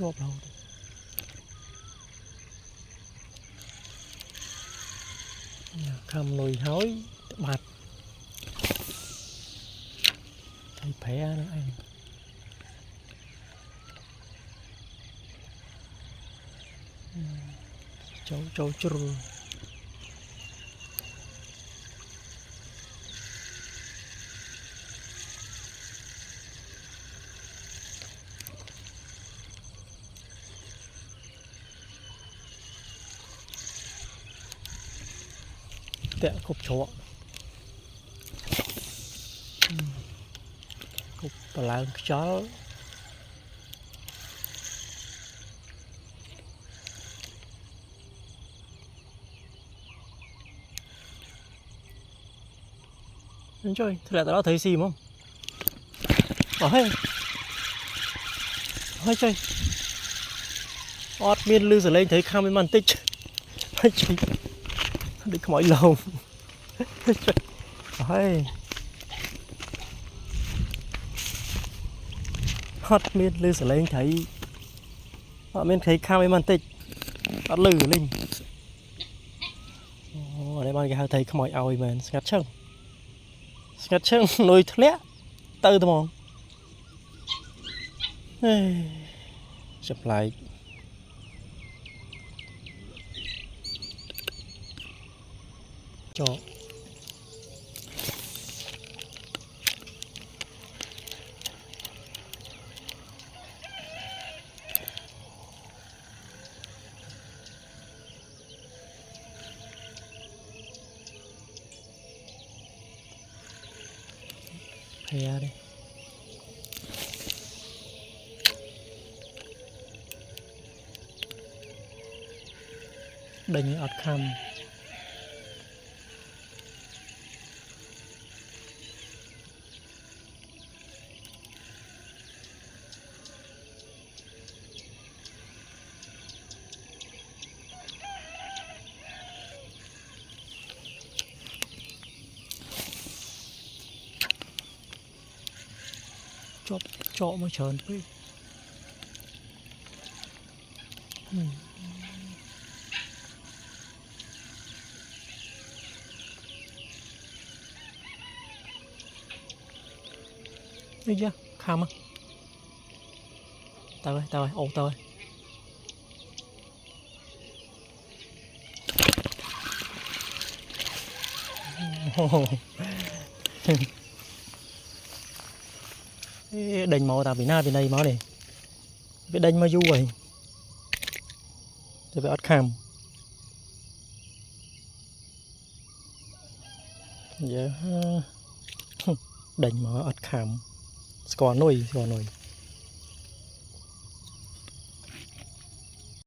chộp đâu cầm nồi hói bạt thấy phé nữa anh cháu cháu chur tẹo cục chó cục bà làng chó chơi thế là tao đã thấy xìm không hay hay chơi ót miên lư rồi lên thấy kham bên màn tích hay chơi đi mọi lồng hay hót miên lư rồi lên thấy họ miên thấy kham bên màn tích ót lư lên ở đây bạn cái thấy mọi ao mà ngắt chân nuôi thét từ từ mòn chụp lại cho hay ra đi đánh ọt khăm chọ mà trơn với thấy chưa khăm á tao ơi ô tao ơi đánh máu tao bị na bên đây máu này cái đánh mà du vậy thì phải ớt kham giờ đánh máu ớt kham score nồi